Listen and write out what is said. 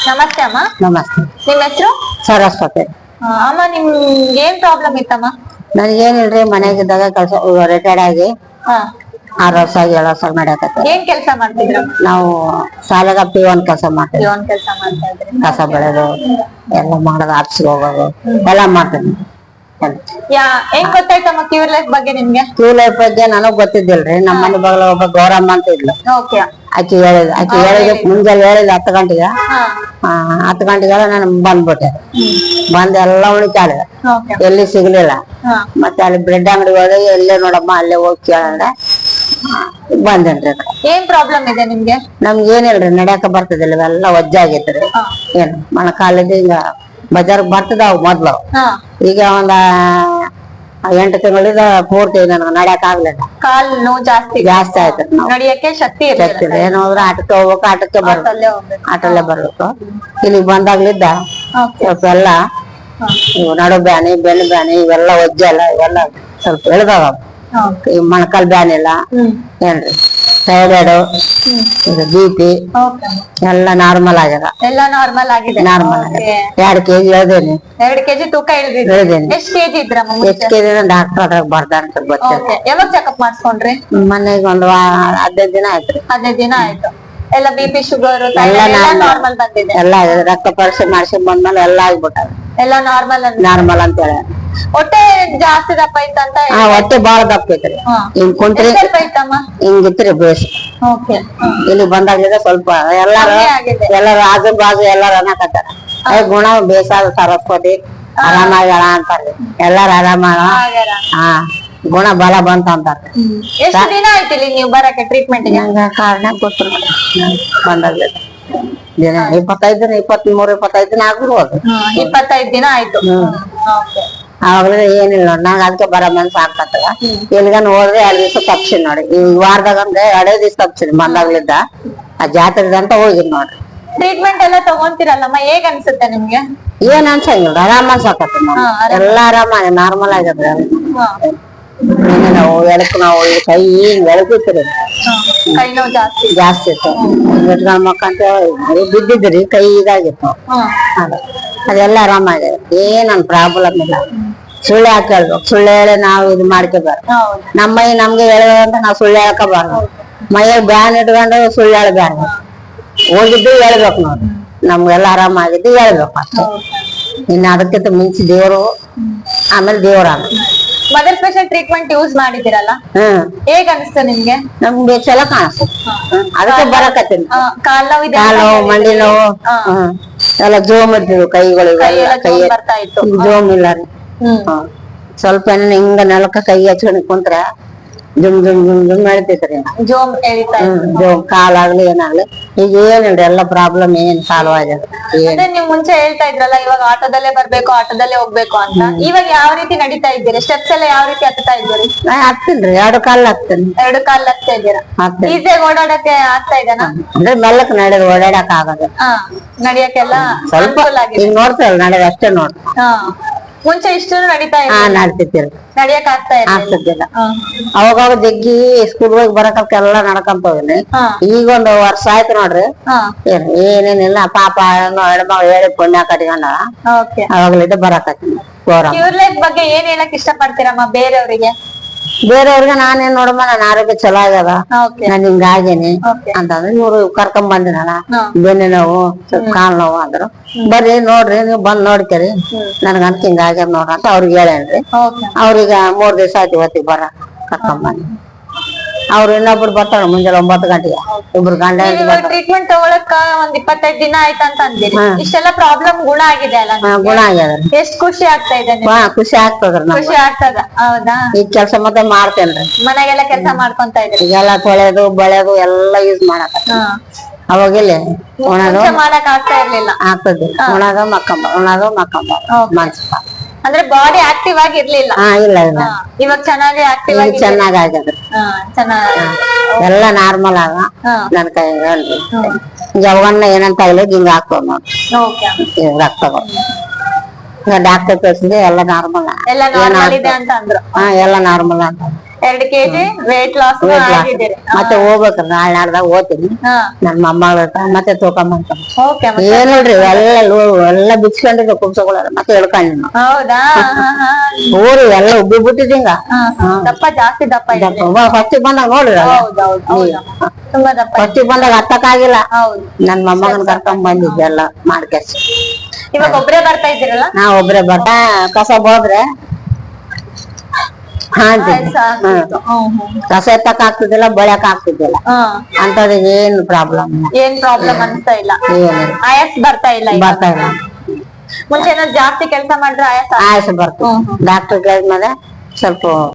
ನಮಸ್ತೆ ಅಮ್ಮ. ನಮಸ್ತೆ. ನಿಮ್ ಹೆಸರು? ಸರಸ್ವತಿ. ಅಮ್ಮ ನಿಮ್ಗೆ ಏನ್ ಪ್ರಾಬ್ಲಮ್ ಇತ್ತಮ್ಮ? ನನಗೇನಿಲ್ರಿ, ಮನೆಗಿದ್ದಾಗ ಕೆಲಸ ರಿಟೈರ್ಡ್ ಆಗಿ ಹಾ 6 ವರ್ಷ 7 ವರ್ಷ ಮಾಡಕತ್ತ. ಏನ್ ಕೆಲಸ ಮಾಡ್ತಿದ್ರ? ನಾವು ಸಾಲಾಗ P1 ಕೆಲಸ ಮಾಡ್ತೀವಿ. ಒಂದ್ ಕೆಲಸ ಮಾಡ್ತಾ ಇದ್ರಿ? ಕಸ ಬೆಳೆದು ಎಲ್ಲ ಮಾಡೋದು, ಆಫೀಸ್ಗೆ ಹೋಗೋದು ಎಲ್ಲ ಮಾಡ್ತೀನಿ. ಹೆಂಗ್ ಗೊತ್ತಾಯ್ತಮ್ಮ ಕ್ಯೂರ್ ಲೈಫ್ ಬಗ್ಗೆ ನಿಮ್ಗೆ? ಕ್ಯೂ ಲೈಫ್ ಬಗ್ಗೆ ನನಗ್ ಗೊತ್ತಿದ್ದಿಲ್ರಿ. ನಮ್ಮ ಮನೆ ಬಗಲ ಒಬ್ಬ ಗೌರಮ್ಮ ಅಂತ ಇದ್ಲು. ಓಕೆ. ಆಕಿ ಹೇಳಿದ ಮುಂಜಾನೆ ಹೇಳಿದ 10 ಗಂಟೆಗೆ 10 ಗಂಟೆಗೆಲ್ಲ ನಾನು ಬಂದ್ಬಿಟ್ಟೆ. ಬಂದ್ ಎಲ್ಲ ಉಳಿತಾಳೆ, ಎಲ್ಲಿ ಸಿಗ್ಲಿಲ್ಲ. ಮತ್ತೆ ಅಲ್ಲಿ ಬ್ರೆಡ್ ಅಂಗಡಿ ಹೋದಾಗ ಎಲ್ಲೇ ನೋಡಮ್ಮ ಅಲ್ಲೇ ಹೋಗಿ ಕೇಳಂದ್ರೆ ಬಂದೇನ್ರಿ. ಏನ್ ಪ್ರಾಬ್ಲಮ್ ಇದೆ ನಿಮ್ಗೆ? ನಮ್ಗೆ ಏನಿಲ್ರಿ, ನಡ್ಯಾಕ ಬರ್ತದಿಲ್ಲ, ಇವೆಲ್ಲ ವಜ್ಜಾಗೈತ್ರಿ. ಏನು ಮೊಣಕಾಲಿಂದ ಹಿಂಗ ಬಜಾರ್ಗ್ ಬರ್ತದಾವ್ ಮೊದ್ಲು. ಈಗ ಒಂದ 8 ತಿಂಗಳಿಂದ ಪೂರ್ತಿ ನನಗೆ ನಡ್ಯಾಕ ಆಗ್ಲಿಲ್ಲ. ಕಾಲ್ ನೋವು ಜಾಸ್ತಿ ಆಯ್ತು. ನಡಿಯಕ್ಕೆ ಶಕ್ತಿ ಇರ್ಲಿಲ್ಲ. ಏನೋದ್ರ ಆಟಕ್ಕೆ ಹೋಗ್ಬೇಕು, ಆಟಕ್ಕೆ ಬರ್ಬೇಕು, ಆಟಲ್ಲೇ ಬರ್ಬೇಕು. ಇಲ್ಲಿಗೆ ಬಂದಾಗ್ಲಿದ್ದ ಸ್ವಲ್ಪ ಎಲ್ಲ ನಡು ಬ್ಯಾನಿ, ಬೆನ್ನು ಬ್ಯಾನಿ, ಇವೆಲ್ಲ ವಜ್ಜಲ್ಲ, ಇವೆಲ್ಲ ಸ್ವಲ್ಪ ಇಳ್ದಾವ. ಈ ಮೊಣಕಾಲ್ ಬ್ಯಾನಿ ಇಲ್ಲ ಏನ್ರಿ, ಥೈರಾಯ್ಡ್, BP ಎಲ್ಲ ನಾರ್ಮಲ್ ಆಗ್ಯದ. ಎಲ್ಲ ನಾರ್ಮಲ್ ಆಗಿದೆ. ನಾರ್ಮಲ್ ಆಗಿದೆ. 2 kg ಇಳ್ದೇನಿ. 2 kg ತೂಕ ಇಳ್ದೇನಿ. ಎಷ್ಟ್ kg ಇದ್ರಮ್ಮ? ಎಷ್ಟು kg ಡಾಕ್ಟರ್ ಅದ್ರಾಗ ಬರ್ದಾರ ಗೊತ್ತಿಲ್ಲ. ಯಾವಾಗ ಚೆಕಪ್ ಮಾಡ್ಸ್ಕೊಂಡ್ರಿ? ಮನೆಗೆ ಒಂದು 15 ದಿನ ಆಯ್ತ್ರಿ. 15 ದಿನ ಆಯ್ತು. ಎಲ್ಲ BP ಶುಗರ್ ಎಲ್ಲ ನಾರ್ಮಲ್ ಬಂದಿದೆ. ಎಲ್ಲ ರಕ್ತ ಪರೀಕ್ಷೆ ಮಾಡ್ಸ್ಕೊಂಡ್ ಬಂದ್ಮೇಲೆ ಎಲ್ಲ ಆಗ್ಬಿಟ್ಟಾರ. ಎಲ್ಲ ನಾರ್ಮಲ್ ಅಂತ ಹೇಳ. ಹೊಟ್ಟೆ ಜಾಸ್ತಿ ದಪ್ಪ ಐತಂತ? ಹೊಟ್ಟೆ ಬಾಳ ದಪ್ಪ ಐತ್ರಿ. ಹಿಂಗ್ ಕುಂತ್ರಿ ಹಿಂಗಿತ್ರಿ ಬೇಸ್. ಇಲ್ಲಿ ಬಂದಾಗ್ಲಿದೆ ಸ್ವಲ್ಪ ಎಲ್ಲಾರು ಆಜು ಬಾಜು ಎಲ್ಲಾರು ಅನ್ನಕತ್ತಾರ, ಗುಣ ಬೇಸಾದ ಸರಸ್ವತಿ ಆರಾಮಾಗ್ಯಾಳ ಅಂತಾರ್ರಿ. ಎಲ್ಲಾರು ಆರಾಮಾಗ ಗುಣ ಬಲ ಬಂತ ಅಂತಾರ. ಎಷ್ಟು ದಿನ ಆಯ್ತಿಲ್ಲ ನೀವು ಬರಕ್ಕೆ ಟ್ರೀಟ್ಮೆಂಟ್? ಕಾರಣ ಗೊತ್ತಿಲ್ಲ ಬಂದಾಗ್ಲಿದೆ. ದಿನ 25 ದಿನ 23 25 ದಿನ ಆಗ್ಬಿಡ್ಬೋದು. 25 ದಿನ ಆಯ್ತು. ಅವಾಗ್ಲೇ ಏನಿಲ್ಲ ನಂಗ ಅದಕ್ಕೆ ಬರೋ ಮನ್ಸ ಆಗ್ತದ. ಎಲ್ಲಿಗನ್ ಹೋದ್ರೆ 2 ದಿವ್ಸ ತಪ್ಸಿನ್ ನೋಡಿ. ಈ ವಾರದಾಗ ಅಂದ್ರೆ 2 ದಿವ್ಸ ತಪ್ಸಿನ್ ಬಂದಾಗ್ಲಿದ್ದ. ಆ ಜಾತ್ರೆ ಅಂತ ಹೋಗಿದ್ ನೋಡ್ರಿ. ಟ್ರೀಟ್ಮೆಂಟ್ ಎಲ್ಲ ತಗೊಂತೀರಲ್ಲಮ್ಮ, ಹೇಗ್ ಅನ್ಸುತ್ತೆ ನಿಮ್ಗೆ? ಏನ್ ಅನ್ಸಂಗಿಲ್ಲ, ಆರಾಮ್ ಅನ್ಸಕತ್ತ. ಎಲ್ಲಾ ಆರಾಮ ನಾರ್ಮಲ್ ಆಗ್ಯದ್ರಿ. ನೋವು, ಎಳಕು ನೋವು, ಕೈ ಎಳಕುತ್ರಿ, ಕೈ ನೋವು ಜಾಸ್ತಿ ಇತ್ತು. ಮಕ್ಕಂತ ಬಿದ್ದಿದ್ರಿ, ಕೈ ಇದಾಗಿತ್ತು. ಅದೆಲ್ಲ ಆರಾಮ ಆಗ್ಯದ. ಏನನ್ ಪ್ರಾಬ್ಲಮ್ ಇಲ್ಲ. ಸುಳ್ಳು ಯಾಕೆ ಹೇಳ್ಬೇಕು? ಸುಳ್ಳು ಹೇಳಿ ನಾವು ಇದು ಮಾಡ್ಕೋಬಾರ್ದು. ನಮ್ಮ ಮೈ ನಮ್ಗೆ ಹೇಳೋದಂತ ನಾವ್ ಸುಳ್ಳು ಹೇಳ್ಕೋಬಾರ್ದು. ಮೈಯಾಗ ಬ್ಯಾನ್ ಇಟ್ಕೊಂಡು ಸುಳ್ಳು ಹೇಳ್ಬಾರ್ದು. ಹೋಗಿದ್ದು ಹೇಳ್ಬೇಕು ನೋಡ್ರಿ. ನಮ್ಗೆಲ್ಲ ಆರಾಮಾಗಿದ್ದು ಹೇಳ್ಬೇಕು ಅಷ್ಟೇ. ಇನ್ನು ಅದಕ್ಕಿಂತ ಮಿಂಚಿ ದೇವ್ರು, ಆಮೇಲೆ ದೇವ್ರ. ಮದರ್ ಸ್ಪೆಷಲ್ ಟ್ರೀಟ್ಮೆಂಟ್ ಯೂಸ್ ಮಾಡಿದಿರಲ್ಲ, ಹೇಗ್ ಅನಿಸ್ತ ನಿಮ್ಗೆ? ನಮ್ಗೆ ಚಲೋ ಕಾಣಿಸ್ತದೆ. ಅದಕ್ಕೆ ಬರಕತ್ತೀನಿ. ಕಾಲ್ ನೋವು, ಮಂಡಿ ನೋವು ಎಲ್ಲ ಜೋಮ್ ಇರ್ತಿದ್ವು ಕೈಗಳು. ಕೈ ಜೋಮ್ ಇಲ್ಲ ರೀ. ಸ್ವಲ್ಪ ಹಿಂಗ ನೆಲಕ್ಕ ಕೈ ಹಚ್ಕೊಂಡ್ ಕುಂತ್ರ ಜುಮ್ ಜುಮ್ ಜುಮ್ ಜುಮ್ ಹೇಳ್ತೈತ್ರಿ. ಜೋಮ್ ಕಾಲಾಗ್ಲಿ ಏನಾಗ್ಲಿ. ಈಗ ಏನಿಲ್ರಿ, ಎಲ್ಲ ಪ್ರಾಬ್ಲಮ್ ಏನ್ ಸಾಲ್ವ್ ಆಗ್ಯದ. ನೀವ್ ಮುಂಚೆ ಹೇಳ್ತಾ ಇದ್ರಲ್ಲ, ಇವಾಗ ಆಟೋದಲ್ಲೇ ಬರ್ಬೇಕು, ಆಟೋದಲ್ಲೇ ಹೋಗ್ಬೇಕು ಅಂತ. ಇವಾಗ ಯಾವ ರೀತಿ ನಡೀತಾ ಇದ್ದೀರಿ? ಸ್ಟೆಪ್ಸ್ ಎಲ್ಲ ಯಾವ ರೀತಿ ಹತ್ತಾ ಇದ್ದೀರಿ? ಹತ್ತೀನ್ರಿ, 2 ಕಾಲ್ ಹತ್ತೀನಿ. 2 ಕಾಲ್ ಹತ್ತಾ ಇದ್ದೀರಾ? ಈಸಿಯಾಗಿ ಓಡಾಡಕ್ಕೆ ಆಗ್ತಾ ಇದೆನಾ? ಅಂದ್ರೆ ಮೆಲ್ಲಕ್ ನಡೆದು ಓಡಾಡಕ್ ಆಗದ. ನಡಿಯಕ್ಕೆಲ್ಲ ಸ್ವಲ್ಪ ಈಗ ನೋಡ್ತೇವಲ್ಲ ನಡೆದ ಅಷ್ಟೇ ನೋಡ್ರಿ. ಮುಂಚೆ ಇಷ್ಟು ನಡೀತಾ ನಡ್ತಿರ್ತೀರಿ, ನಡಿಯಕ್ ಆಗ್ತಿದ್ದಿಲ್ಲ. ಅವಾಗ ಜಗ್ಗಿ ಸ್ಕೂಲ್ ಹೋಗಿ ಬರಕಲ್ಕ ಎಲ್ಲ ನಡ್ಕೊಂತ ಹೋಗಿನಿ. ಈಗ 1 ವರ್ಷ ಆಯ್ತು ನೋಡ್ರಿ. ಏನೇನಿಲ್ಲ, ಪಾಪ ಹೆಣ್ಮಗಳು ಹೇಳಿ ಪುಣ್ಯ ಕಟ್ಕೊಂಡ ಅವಾಗ್ಲಿದ್ದ ಬರಕತ್ತೀನಿ. ಕ್ಯೂರ್ ಲೈಫ್ ಬಗ್ಗೆ ಏನ್ ಹೇಳಕ್ ಇಷ್ಟ ಪಡ್ತೀರಮ್ಮ ಬೇರೆಯವ್ರಿಗೆ? ಬೇರೆಯವ್ರಿಗೆ ನಾನೇನ್ ನೋಡಮ್ಮ, ನನ್ ಆರೋಗ್ಯ ಚಲೋ ಆಗ್ಯದ, ನಾನ್ ಹಿಂಗಾಗೇನಿ ಅಂತಂದ್ರೆ ಇವ್ರು ಕರ್ಕೊಂಡ್ ಬಂದಿನಲ್ಲ, ಬೆನ್ನು ನೋವು, ಸ್ವಲ್ಪ ಕಾಲ್ ನೋವು ಅಂದ್ರು. ಬರ್ರಿ ನೋಡ್ರಿ, ನೀವ್ ಬಂದ್ ನೋಡ್ಕೇರಿ, ನನ್ಗಂತ ಹಿಂಗಾಗ್ಯದ ನೋಡ್ರ ಅಂತ ಅವ್ರಿಗೆ ಹೇಳೇನ್ರಿ. ಅವ್ರೀಗ 3 ದಿವಸ ಆಯ್ತು ಇವತ್ತಿಗೆ ಬರ ಕರ್ಕೊಂಡ್ ಬಂದಿ. ಅವ್ರು ಇನ್ನೊಬ್ರು ಬರ್ತಾರ ಮುಂಜಾನೆ 9 ಗಂಟೆಗೆ. ಇಬ್ರು ಗಂಡ ಟ್ರೀಟ್ಮೆಂಟ್ ತಗೊಳಕ 25 ದಿನ ಆಯ್ತು ಅಂತ ಅಂದಿರಿ. ಇಷ್ಟೆಲ್ಲ ಪ್ರಾಬ್ಲಮ್ ಗುಣ ಆಗಿದೆ ಅಲ್ಲ? ಗುಣ ಆಗ್ಯದ. ಎಷ್ಟ್ ಖುಷಿ ಆಗ್ತಾ ಇದೆ? ಖುಷಿ ಆಗ್ತದ್ರಿ. ಖುಷಿ ಆಗ್ತದ? ಹೌದಾ? ಈಗ ಕೆಲ್ಸ ಮತ್ತೆ ಮಾಡ್ತೇನ್ರಿ. ಮನೆಗೆಲ್ಲ ಕೆಲ್ಸ ಮಾಡ್ಕೊಂತ ಇದ್ರಿ? ಈಗೆಲ್ಲ ತೊಳೆದು ಬಳೆದು ಎಲ್ಲ ಯೂಸ್ ಮಾಡಕ. ಅವಾಗೆಲ್ಲ ಮಾಡಕ್ ಆಗ್ತಾ ಇರ್ಲಿಲ್ಲ. ಆಗ್ತದೆ. ಉಣದ ಮಕ್ಕಂಬ ಮನ್ಸ. ಅಂದ್ರೆ ಬಾಡಿ ಆಕ್ಟಿವ್ ಆಗಿ ಇರ್ಲಿಲ್ಲ. ಇಲ್ಲ ಇಲ್ಲ, ಇವಾಗ ಚೆನ್ನಾಗಿ ಆಕ್ಟಿವ್ ಆಗಿ ಚೆನ್ನಾಗ್ ಆಗ್ಯದ್ರಿ. ಎಲ್ಲ ನಾರ್ಮಲ್ ಆಗ ನನ್ ಕೈ ಹೇಳ್ರಿ. ಯಾವನ್ನ ಏನಂತ ಆಗ್ಲಿ ಹಿಂಗ ಹಾಕ್ತವ್ ನೋಡ್ರಿ ರಕ್ತಗಳು. ಈಗ ಡಾಕ್ಟರ್ ತೋರಿಸಿದ್ರೆ ಎಲ್ಲ ನಾರ್ಮಲ್. ಎಲ್ಲ ನಾರ್ಮಲ್ ಇದೆ ಅಂತ ಅಂದ್ರು. ಎಲ್ಲ ನಾರ್ಮಲ್ ಅಂತ. 2 kg ವೇಟ್ ಲಾಸ್ ಆಗಿದ್ದೀರಿ. ಮತ್ತೆ ಹೋಗ್ಬೇಕ್ರಿ ನಾಳೆ ನಾಡ್ದಾಗ ಹೋಗ್ತೀನಿ ಹಾ ನನ್ ಮೊಮ್ಮಗಳ ಹತ್ರ ಮತ್ತೆ ತೂಕಂಬಂತ ಓಕೆ. ಏನ್ ನೋಡ್ರಿ ಎಲ್ಲ ಬಿಚ್ಕೊಂಡಿದ್ದೆ ಕುಬ್ಸಗಳ ಮತ್ತೆ ಹೇಳ್ಕೊಂಡು ಹೌದಾ? ಊರು ಎಲ್ಲ ಉಬ್ಬಿ ಬಿಟ್ಟಿದಿಂಗ ದಪ್ಪ ಜಾಸ್ತಿ ದಪ್ಪ ಇದೆ. ಫಸ್ಟ್ ಬಂದಾಗ ನೋಡ್ರಿ ತುಂಬಾ ದಪ್ಪ. ಫಸ್ಟ್ ಬಂದಾಗ ಹತ್ತಕ್ಕಾಗಿಲ್ಲ ಹೌದು. ನನ್ ಮೊಮ್ಮಗನ್ ಕರ್ಕೊಂಡ್ ಬಂದಿದ್ದೆ ಎಲ್ಲ ಮಾಡ್ಕೆಸ್. ಇವಾಗ ಒಬ್ರೇ ಬರ್ತಾ ಇದ್ದೀರಲ್ಲ? ನಾ ಒಬ್ರೆ ಬರ್ತಾ ಕಸ ಹೋದ್ರೆ ಕಸ ಎತ್ತಕ್ ಆಗ್ತಿದ್ದಿಲ್ಲ ಬೆಳಕ್ ಆಗ್ತಿದ್ದಿಲ್ಲ ಅಂತದ್ ಏನ್ ಪ್ರಾಬ್ಲಮ್ ಏನ್ ಪ್ರಾಬ್ಲಮ್ ಅನ್ಸ್ತಾ ಇಲ್ಲ. ಏನಿಲ್ಲ ಆಯಾಸ್ ಬರ್ತಾ ಇಲ್ಲ ಇವಾಗ? ಬರ್ತಾ ಇಲ್ಲ. ಮುಂಚೆ ಏನಾದ್ರು ಜಾಸ್ತಿ ಕೆಲಸ ಮಾಡಿದ್ರೆ ಆಯಾಸ ಆಯಾಸ ಬರ್ತದೆ ಡಾಕ್ಟರ್ ಕೇಳಿದ್ಮೇಲೆ ಸ್ವಲ್ಪ